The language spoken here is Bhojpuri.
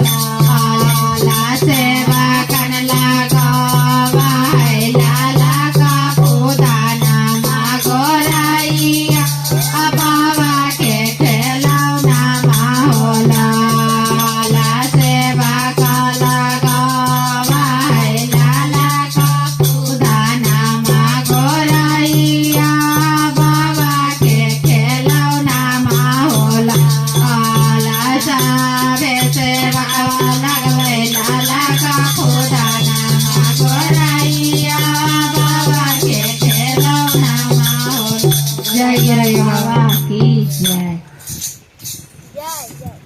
लाला सेवा कनला गवाय लाला का पुदाना मागोराइया अबावा के खेलौना माहोला लाला सेवा कला गवाय लाला का पुदाना मागोराइया अबावा के खेलौना माहोला लाला सावे सेवा लगवे लाला का पुदाना मागोराइया बाबा के खेलौना माहोला। जय बाबा की जय।